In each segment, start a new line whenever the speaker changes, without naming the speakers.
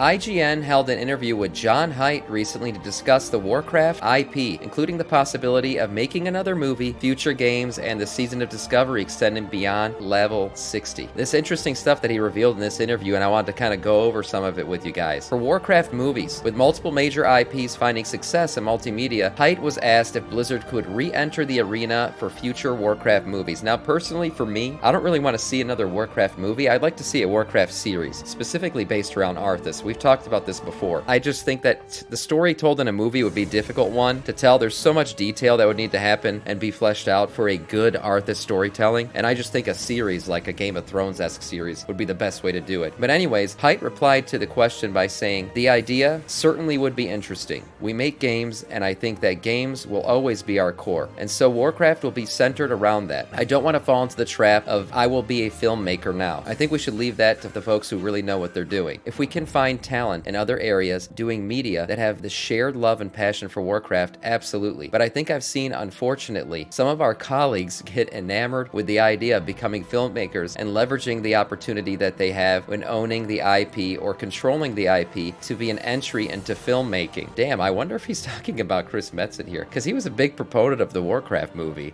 IGN held an interview with John Hight recently to discuss the Warcraft IP, including the possibility of making another movie, future games, and the Season of Discovery extending beyond level 60. This interesting stuff that he revealed in this interview, and I wanted to kind of go over some of it with you guys. For Warcraft Movies, with multiple major IPs finding success in multimedia, Hight was asked if Blizzard could re-enter the arena for future Warcraft movies. Now, personally, for me, I don't really want to see another Warcraft movie. I'd like to see a Warcraft series, specifically based around Arthas. We've talked about this before. I just think that the story told in a movie would be a difficult one to tell. There's so much detail that would need to happen and be fleshed out for a good Arthas storytelling, and I just think a series like a Game of Thrones-esque series would be the best way to do it. But anyways, Hight replied to the question by saying, "The idea certainly would be interesting. We make games, and I think that games will always be our core, and so Warcraft will be centered around that. I don't want to fall into the trap of I will be a filmmaker now. I think we should leave that to the folks who really know what they're doing. If we can find talent in other areas doing media that have the shared love and passion for Warcraft, absolutely. But I think I've seen, unfortunately, some of our colleagues get enamored with the idea of becoming filmmakers and leveraging the opportunity that they have when owning the IP or controlling the IP to be an entry into filmmaking." Damn, I wonder if he's talking about Chris Metzen here, because he was a big proponent of the Warcraft movie.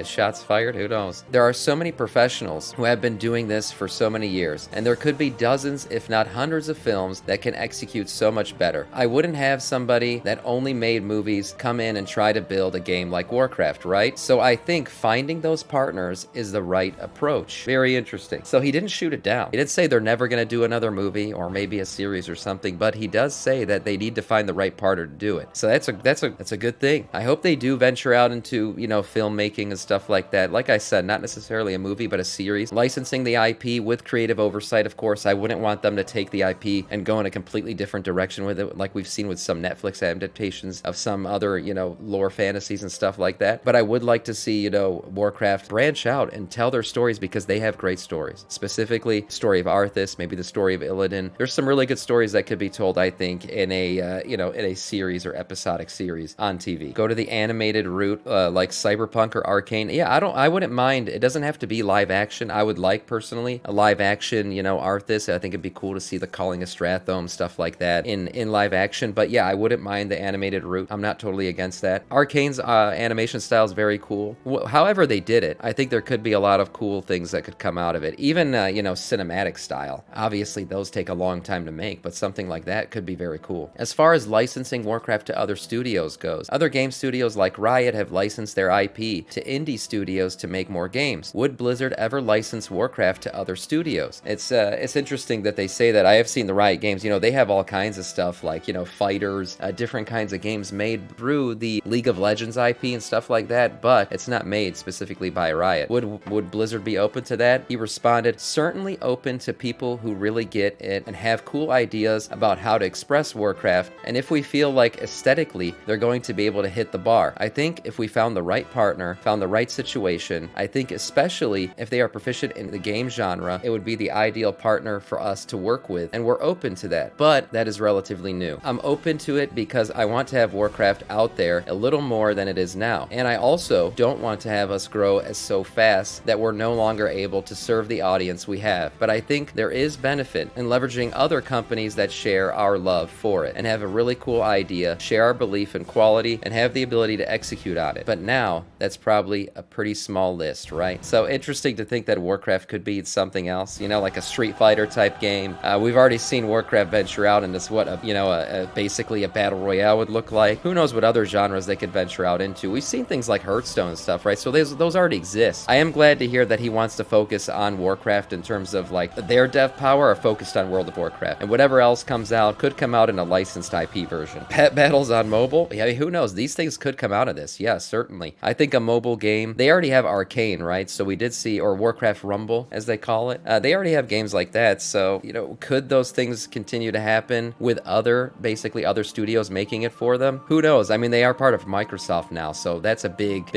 Shots fired, who knows? There are so many professionals who have been doing this for so many years, and there could be dozens, if not hundreds of films that can execute so much better. I wouldn't have somebody that only made movies come in and try to build a game like Warcraft, right? So I think finding those partners is the right approach. Very interesting. So he didn't shoot it down. He didn't say they're never going to do another movie or maybe a series or something, but he does say that they need to find the right partner to do it. So that's a good thing. I hope they do venture out into, filmmaking and stuff like that. Like I said, not necessarily a movie, but a series. Licensing the IP with creative oversight, of course. I wouldn't want them to take the IP and go in a completely different direction with it, like we've seen with some Netflix adaptations of some other, lore fantasies and stuff like that. But I would like to see, Warcraft branch out and tell their stories, because they have great stories. Specifically, story of Arthas, maybe the story of Illidan. There's some really good stories that could be told, I think, in a series or episodic series on TV. Go to the animated route, like Cyberpunk or Arcane. Yeah, I wouldn't mind. It doesn't have to be live action. I would like, personally, a live action, Arthas. I think it'd be cool to see the Calling of Strathome, stuff like that in live action. But yeah, I wouldn't mind the animated route. I'm not totally against that. Arcane's animation style is very cool. However they did it, I think there could be a lot of cool things that could come out of it. Even, cinematic style. Obviously, those take a long time to make, but something like that could be very cool. As far as licensing Warcraft to other studios goes, other game studios like Riot have licensed their IP to indie studios to make more games. Would Blizzard ever license Warcraft to other studios? It's interesting that they say that. I have seen the Riot games. They have all kinds of stuff like, fighters, different kinds of games made through the League of Legends IP and stuff like that, but it's not made specifically by Riot. Would Blizzard be open to that? He responded, "Certainly open to people who really get it and have cool ideas about how to express Warcraft, and if we feel like aesthetically they're going to be able to hit the bar. I think if we found the right partner, found the right situation, I think especially if they are proficient in the game genre, it would be the ideal partner for us to work with, and we're open to that. But that is relatively new. I'm open to it because I want to have Warcraft out there a little more than it is now, and I also don't want to have us grow as so fast that we're no longer able to serve the audience we have. But I think there is benefit in leveraging other companies that share our love for it and have a really cool idea, share our belief in quality, and have the ability to execute on it. But now, that's probably a pretty small list, right?" So interesting to think that Warcraft could be something else, like a Street Fighter type game. We've already seen Warcraft venture out into what, basically a battle royale would look like. Who knows what other genres they could venture out into? We've seen things like Hearthstone and stuff, right? So those already exist. I am glad to hear that he wants to focus on Warcraft in terms of like their dev power are focused on World of Warcraft, and whatever else comes out could come out in a licensed IP version. Pet battles on mobile? Yeah, who knows? These things could come out of this. Yeah, certainly. I think a mobile game, they already have Arcane, right? So we did see, or Warcraft Rumble, as they call it. They already have games like that. So, could those things continue to happen with basically other studios making it for them? Who knows? I mean, they are part of Microsoft now, so that's a big,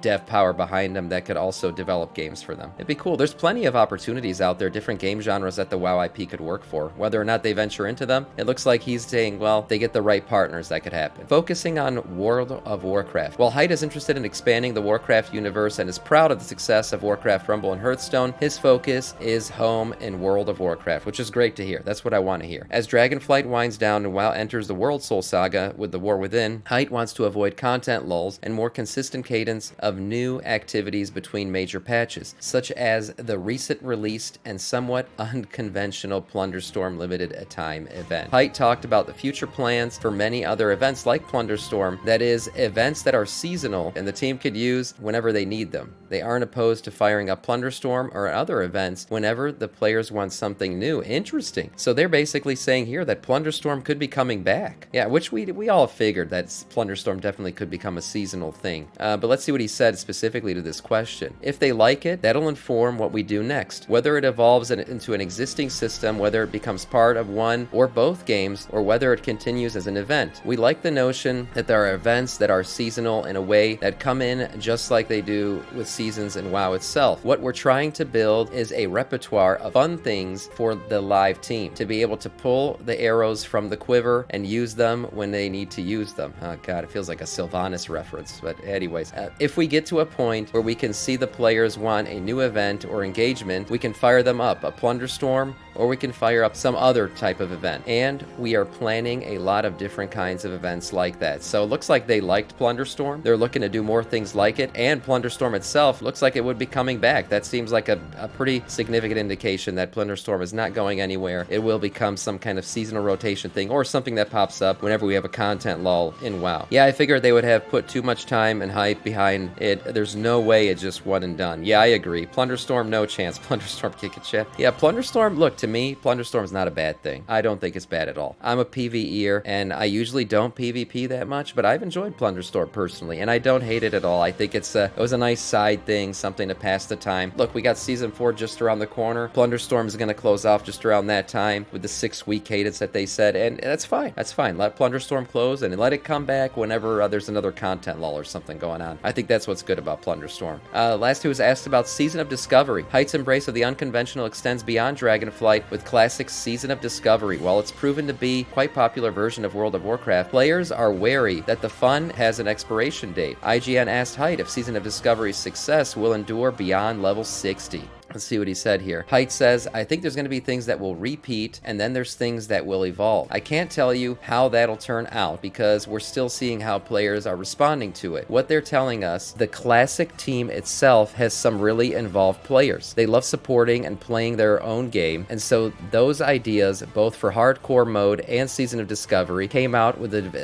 dev power behind them that could also develop games for them. It'd be cool. There's plenty of opportunities out there, different game genres that the WoW IP could work for. Whether or not they venture into them, it looks like he's saying, well, they get the right partners, that could happen. Focusing on World of Warcraft. While Hight is interested in expanding the Warcraft universe and is proud of the success of Warcraft Rumble and Hearthstone, his focus is home in World of Warcraft, which is great to hear. That's what I want want to hear. As Dragonflight winds down and WoW enters the World Soul Saga with the War Within, Hight wants to avoid content lulls and more consistent cadence of new activities between major patches, such as the recent released and somewhat unconventional Plunderstorm limited time event. Hight talked about the future plans for many other events like Plunderstorm, that is, events that are seasonal and the team could use whenever they need them. They aren't opposed to firing up Plunderstorm or other events whenever the players want something new. Interesting. So they're basically saying here that Plunderstorm could be coming back. Yeah, which we all figured that Plunderstorm definitely could become a seasonal thing. But let's see what he said specifically to this question. If they like it, that'll inform what we do next. Whether it evolves into an existing system, whether it becomes part of one or both games, or whether it continues as an event. We like the notion that there are events that are seasonal in a way that come in just like they do with seasons in WoW itself. What we're trying to build is a repertoire of fun things for the live team to be able to pull the arrows from the quiver and use them when they need to use them. Oh god, it feels like a Sylvanas reference, but anyways. If we get to a point where we can see the players want a new event or engagement, we can fire them up, a Plunderstorm, or we can fire up some other type of event. And we are planning a lot of different kinds of events like that. So it looks like they liked Plunderstorm. They're looking to do more things like it, and Plunderstorm itself looks like it would be coming back. That seems like a pretty significant indication that Plunderstorm is not going anywhere. It will become some kind of seasonal rotation thing, or something that pops up whenever we have a content lull in WoW. Yeah, I figured they would have put too much time and hype behind it. There's no way it just one and done. Yeah, I agree. Plunderstorm, no chance. Plunderstorm kick it shit. Yeah, Plunderstorm, look, to me, Plunderstorm's not a bad thing. I don't think it's bad at all. I'm a PvEer, and I usually don't PvP that much, but I've enjoyed Plunderstorm personally, and I don't hate it at all. I think it was a nice side thing, something to pass the time. Look, we got Season 4 just around the corner. Plunderstorm is going to close off just around that time with the 6-week cadence that they said, and that's fine. That's fine. Let Plunderstorm close and let it come back whenever there's another content lull or something going on. I think that's what's good about Plunderstorm. Last, who was asked about Season of Discovery. Hight's embrace of the unconventional extends beyond Dragonflight with classic Season of Discovery. While it's proven to be quite popular version of World of Warcraft, players are wary that the fun has an expiration date. IGN asked Hight if Season of Discovery's success will endure beyond level 60. Let's see what he said here. Hight says, I think there's going to be things that will repeat, and then there's things that will evolve. I can't tell you how that'll turn out because we're still seeing how players are responding to it. What they're telling us, the classic team itself has some really involved players. They love supporting and playing their own game, and so those ideas, both for hardcore mode and Season of Discovery, came out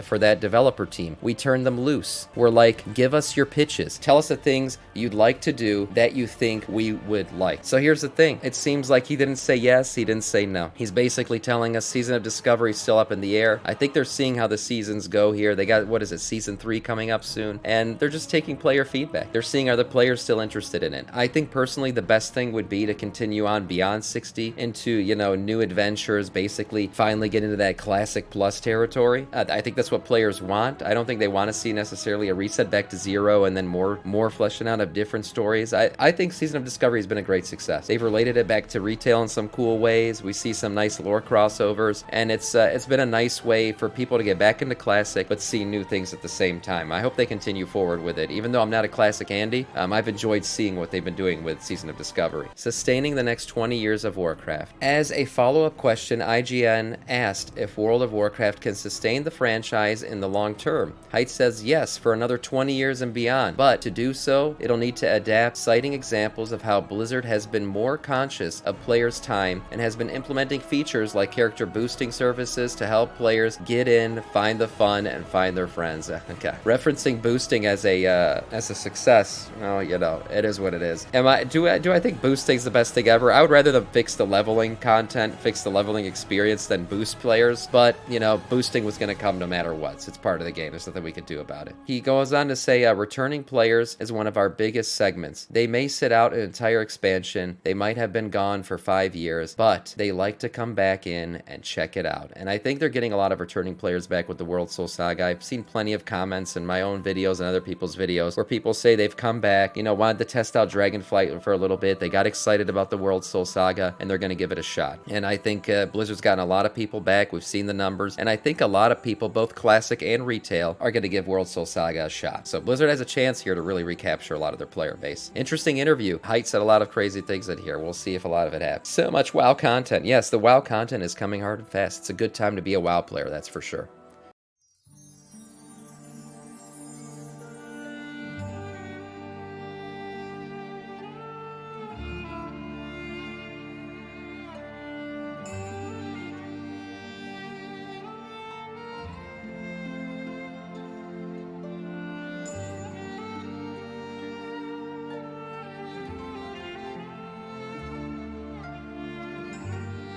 for that developer team. We turned them loose. We're like, give us your pitches. Tell us the things you'd like to do that you think we would like. So here's the thing. It seems like he didn't say yes, he didn't say no. He's basically telling us Season of Discovery is still up in the air. I think they're seeing how the seasons go here. They got, Season 3 coming up soon, and they're just taking player feedback. They're seeing, are the players still interested in it? I think personally the best thing would be to continue on beyond 60 into, new adventures, basically finally get into that classic plus territory. I think that's what players want. I don't think they want to see necessarily a reset back to 0 and then more fleshing out of different stories. I think Season of Discovery has been a great success. They've related it back to retail in some cool ways. We see some nice lore crossovers, and it's been a nice way for people to get back into Classic, but see new things at the same time. I hope they continue forward with it. Even though I'm not a Classic Andy, I've enjoyed seeing what they've been doing with Season of Discovery. Sustaining the next 20 years of Warcraft. As a follow-up question, IGN asked if World of Warcraft can sustain the franchise in the long term. Hight says yes, for another 20 years and beyond, but to do so, it'll need to adapt, citing examples of how Blizzard has been more conscious of players' time and has been implementing features like character boosting services to help players get in, find the fun, and find their friends. Okay. Referencing boosting as a success, it is what it is. Do I think boosting's the best thing ever? I would rather them fix the leveling content, fix the leveling experience than boost players, but, boosting was going to come no matter what. So it's part of the game. There's nothing we could do about it. He goes on to say, returning players is one of our biggest segments. They may sit out an entire expansion. They might have been gone for 5 years, but they like to come back in and check it out. And I think they're getting a lot of returning players back with the World Soul Saga. I've seen plenty of comments in my own videos and other people's videos where people say they've come back, wanted to test out Dragonflight for a little bit. They got excited about the World Soul Saga, and they're going to give it a shot. And I think Blizzard's gotten a lot of people back. We've seen the numbers, and I think a lot of people, both classic and retail, are going to give World Soul Saga a shot. So Blizzard has a chance here to really recapture a lot of their player base. Interesting interview. Hight said a lot of crazy crazy things in here. We'll see if a lot of it happens. So much WoW content. Yes, the WoW content is coming hard and fast. It's a good time to be a WoW player, that's for sure.